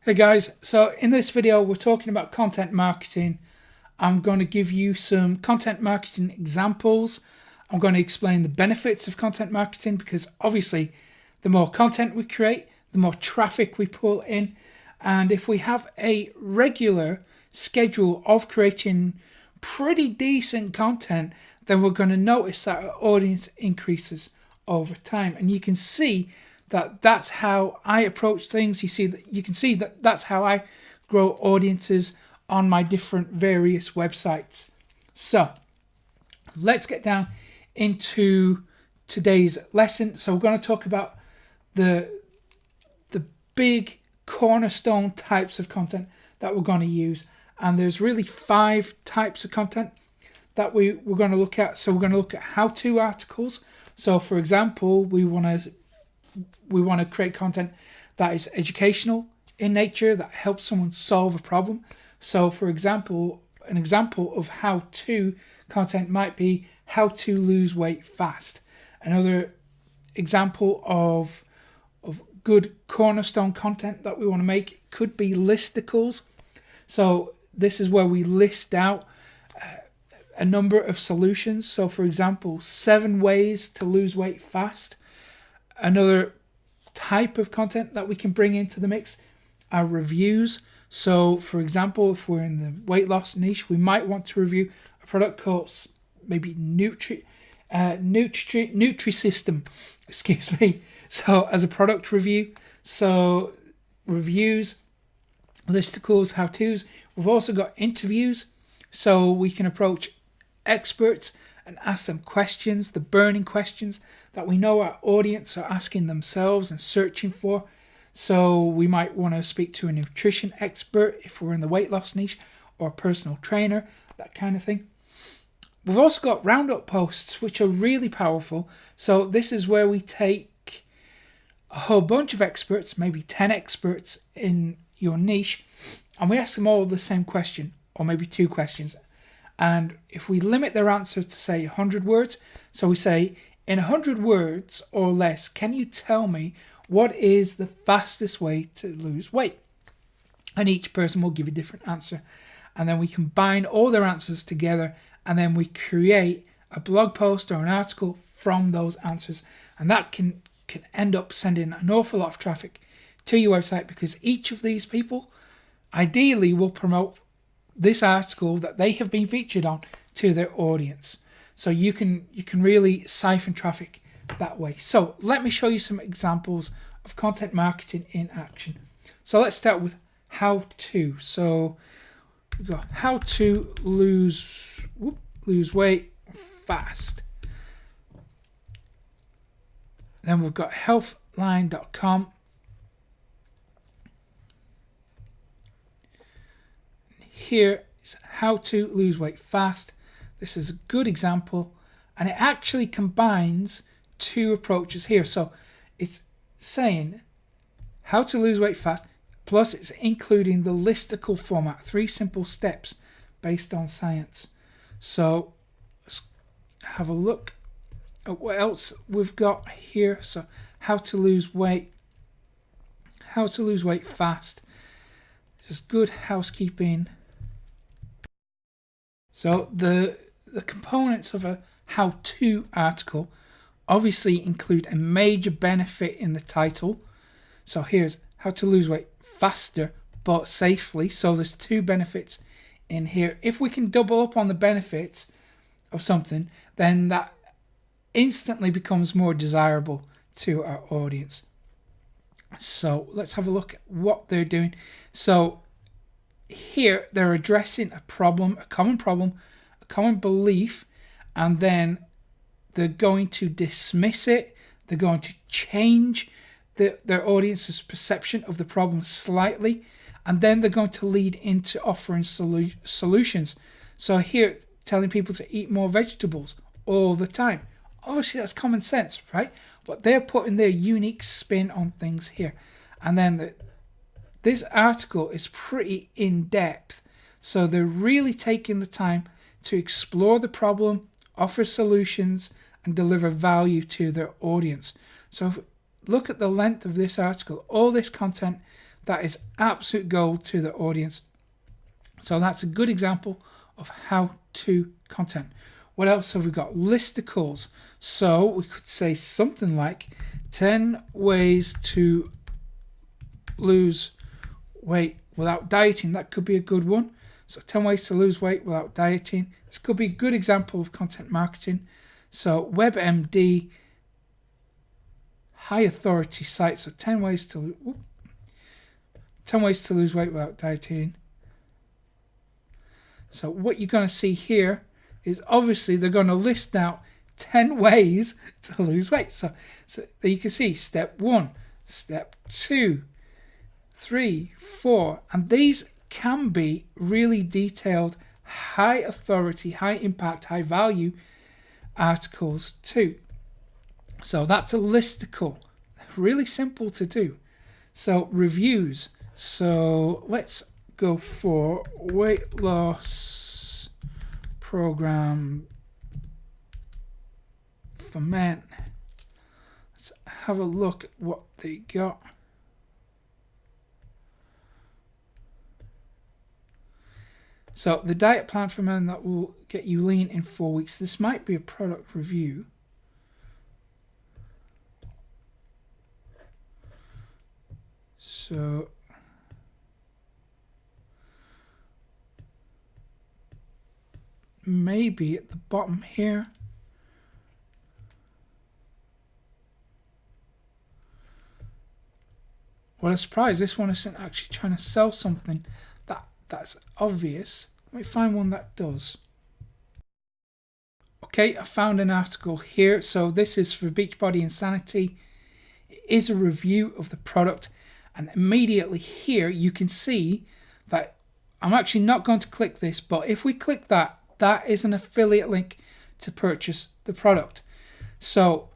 Hey guys, so in this video we're talking about content marketing. I'm going to give you some content marketing examples. I'm going to explain the benefits of content marketing because obviously the more content we create, the more traffic we pull in. And if we have a regular schedule of creating pretty decent content, then we're going to notice that our audience increases over time. And you can see that that's how I approach things. You can see that that's how I grow audiences on my different various websites. So let's get down into today's lesson. So we're going to talk about the big cornerstone types of content that we're going to use. And there's really 5 types of content that we're going to look at. So we're going to look at how-to articles. So for example, we want to create content that is educational in nature, that helps someone solve a problem. So for example, an example of how-to content might be how to lose weight fast. Another example of good cornerstone content that we want to make could be listicles. So this is where we list out a number of solutions. So for example, 7 ways to lose weight fast. Another type of content that we can bring into the mix are reviews. So for example, if we're in the weight loss niche, we might want to review a product called maybe Nutrisystem, excuse me. So as a product review, so reviews, listicles, how-tos. We've also got interviews, so we can approach experts and ask them questions, the burning questions that we know our audience are asking themselves and searching for. So we might want to speak to a nutrition expert if we're in the weight loss niche, or a personal trainer, that kind of thing. We've also got Roundup Posts, which are really powerful. So this is where we take a whole bunch of experts, maybe 10 experts in your niche, and we ask them all the same question, or maybe 2 questions. And if we limit their answer to say 100 words, so we say, in 100 words or less, can you tell me what is the fastest way to lose weight? And each person will give a different answer. And then we combine all their answers together, and then we create a blog post or an article from those answers. And that can end up sending an awful lot of traffic to your website, because each of these people ideally will promote this article that they have been featured on to their audience. So you can really siphon traffic that way. So let me show you some examples of content marketing in action. So let's start with how to. So we've got how to lose weight fast. Then we've got healthline.com. Here is how to lose weight fast. This is a good example, and it actually combines 2 approaches here. So it's saying how to lose weight fast, plus it's including the listicle format, 3 simple steps based on science. So let's have a look at what else we've got here. So how to lose weight fast. This is good housekeeping. So the components of a how-to article obviously include a major benefit in the title. So here's how to lose weight faster but safely. So there's 2 benefits in here. If we can double up on the benefits of something, then that instantly becomes more desirable to our audience. So let's have a look at what they're doing. So here they're addressing a problem, a common belief, and then they're going to dismiss it. They're going to change their audience's perception of the problem slightly, and then they're going to lead into offering solutions. So here, telling people to eat more vegetables all the time. Obviously that's common sense, right? But they're putting their unique spin on things here. And then this article is pretty in-depth. So they're really taking the time to explore the problem, offer solutions, and deliver value to their audience. So look at the length of this article, all this content that is absolute gold to the audience. So that's a good example of how-to content. What else have we got? Listicles. So we could say something like 10 ways to lose weight without dieting. That could be a good one. So 10 ways to lose weight without dieting. This could be a good example of content marketing. So WebMD, high authority site. So 10 ways to lose weight without dieting. So what you're going to see here is obviously they're going to list out 10 ways to lose weight. So there you can see step 1, step 2, 3, 4, and these can be really detailed, high authority, high impact, high value articles too. So that's a listicle, really simple to do. So reviews. So let's go for weight loss program for men. Let's have a look at what they got. So the diet plan for men that will get you lean in 4 weeks. This might be a product review. So maybe at the bottom here. What a surprise, this one isn't actually trying to sell something that's obvious. Let me find one that does. Okay, I found an article here. So this is for Beachbody Insanity. It is a review of the product, and immediately here you can see that I'm actually not going to click this, but if we click that, that is an affiliate link to purchase the product. So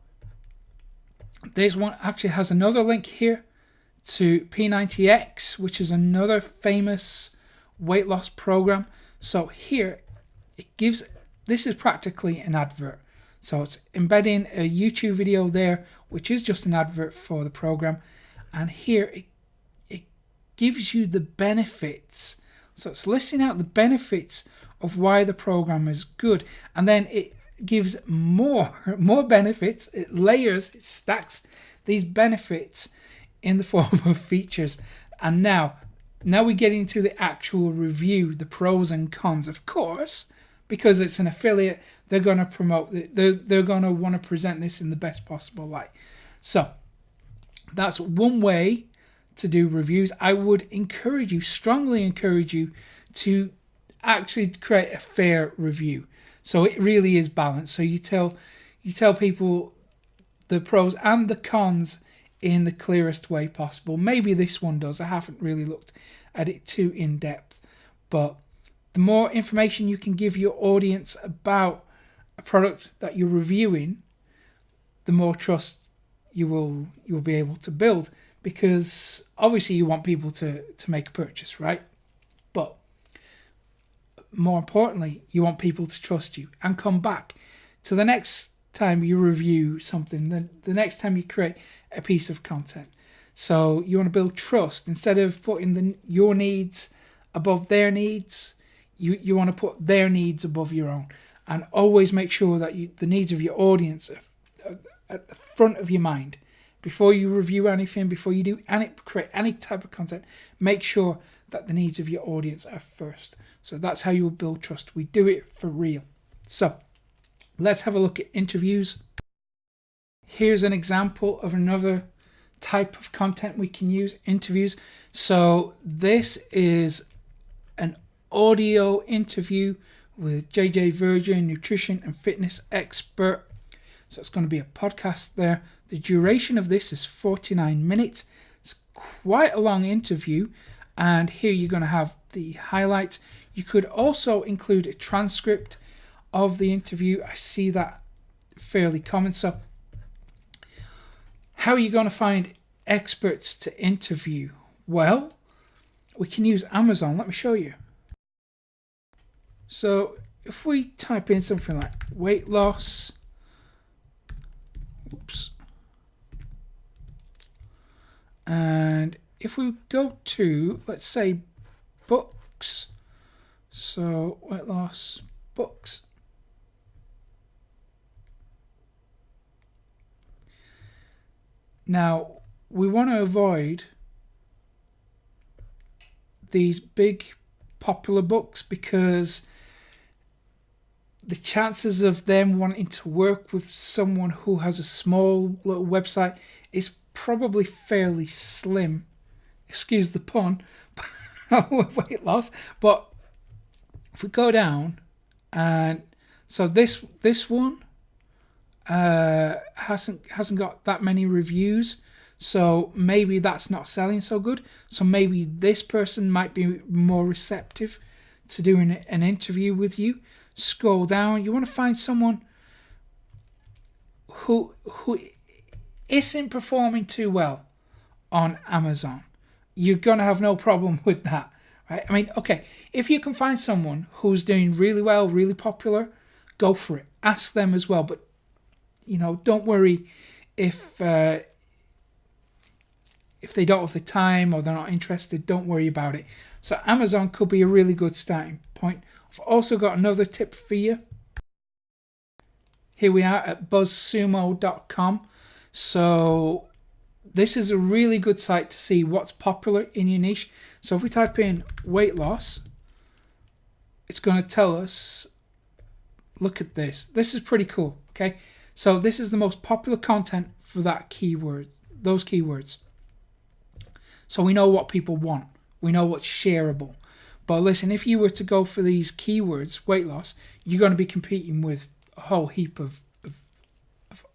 this one actually has another link here to P90X, which is another famous weight loss program. So here it gives, this is practically an advert. So it's embedding a YouTube video there, which is just an advert for the program. And here it gives you the benefits. So it's listing out the benefits of why the program is good. And then it gives more benefits. It layers, it stacks these benefits in the form of features. And now we get into the actual review, the pros and cons. Of course, because it's an affiliate, they're going to promote it. They're going to want to present this in the best possible light. So that's one way to do reviews. I would encourage you, strongly encourage you, to actually create a fair review. So it really is balanced. So you tell people the pros and the cons in the clearest way possible. Maybe this one does. I haven't really looked at it too in depth, but the more information you can give your audience about a product that you're reviewing, the more trust you'll be able to build, because obviously you want people to make a purchase, right? But more importantly, you want people to trust you and come back to the next time you review something, the next time you create a piece of content. So you want to build trust. Instead of putting your needs above their needs, you want to put their needs above your own, and always make sure that the needs of your audience are at the front of your mind. Before you review anything, before you do create any type of content, make sure that the needs of your audience are first. So that's how you will build trust. We do it for real. So let's have a look at interviews. Here's an example of another type of content we can use, interviews. So this is an audio interview with JJ Virgin, nutrition and fitness expert. So it's going to be a podcast there. The duration of this is 49 minutes. It's quite a long interview. And here you're going to have the highlights. You could also include a transcript of the interview. I see that fairly common. So how are you going to find experts to interview? Well, we can use Amazon. Let me show you. So if we type in something like weight loss, and if we go to, let's say, books, so weight loss books. Now, we want to avoid these big popular books because the chances of them wanting to work with someone who has a small little website is probably fairly slim. Excuse the pun, weight loss. But if we go down, and so this one hasn't got that many reviews, so maybe that's not selling so good. So maybe this person might be more receptive to doing an interview with you. Scroll down. You want to find someone who isn't performing too well on Amazon. You're gonna have no problem with that, right? I mean, okay, if you can find someone who's doing really well, really popular, go for it. Ask them as well, but don't worry if they don't have the time or they're not interested. Don't worry about it. So Amazon could be a really good starting point. I've also got another tip for you. Here we are at buzzsumo.com. So this is a really good site to see what's popular in your niche. So if we type in weight loss, it's going to tell us, look at this. This is pretty cool, okay? So this is the most popular content for that keyword, those keywords. So we know what people want. We know what's shareable. But listen, if you were to go for these keywords, weight loss, you're going to be competing with a whole heap of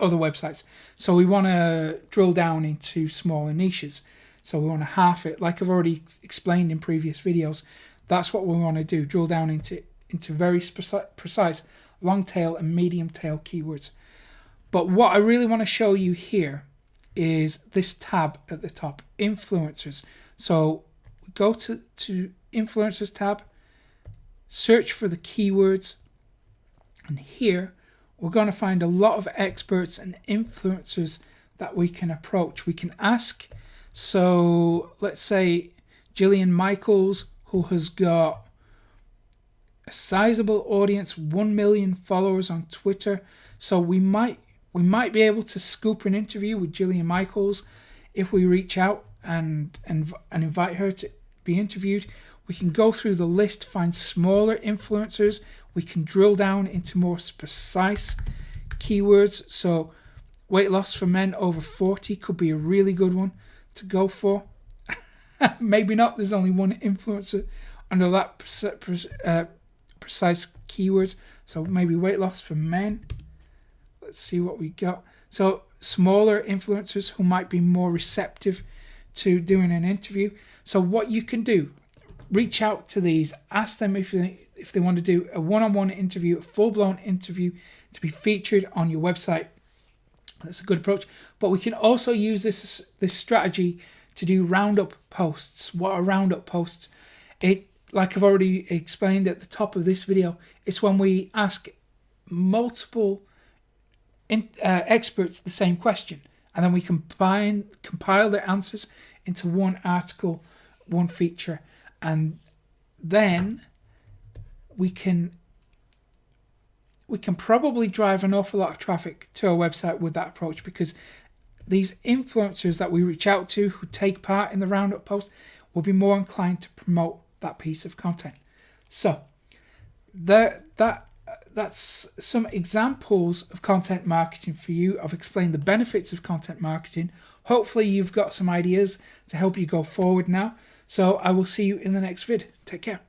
other websites. So we want to drill down into smaller niches. So we want to half it. Like I've already explained in previous videos, that's what we want to do. Drill down into very precise long tail and medium tail keywords. But what I really want to show you here is this tab at the top, influencers. So go to influencers tab, search for the keywords, and here we're going to find a lot of experts and influencers that we can approach. We can ask, so let's say Jillian Michaels, who has got a sizable audience, 1 million followers on Twitter. So we might be able to scoop an interview with Jillian Michaels if we reach out and invite her to be interviewed. We can go through the list, find smaller influencers. We can drill down into more precise keywords. So weight loss for men over 40 could be a really good one to go for. Maybe not. There's only one influencer under that precise keywords. So maybe weight loss for men. Let's see what we got. So smaller influencers who might be more receptive to doing an interview. So what you can do, reach out to these, ask them if they want to do a one-on-one interview, a full-blown interview to be featured on your website. That's a good approach. But we can also use this strategy to do Roundup posts. What are Roundup posts? Like I've already explained at the top of this video, it's when we ask multiple experts the same question, and then we compile their answers into one article, one feature, and then we can probably drive an awful lot of traffic to our website with that approach, because these influencers that we reach out to who take part in the Roundup post will be more inclined to promote that piece of content. So that's some examples of content marketing for you. I've explained the benefits of content marketing. Hopefully you've got some ideas to help you go forward now. So I will see you in the next vid. Take care.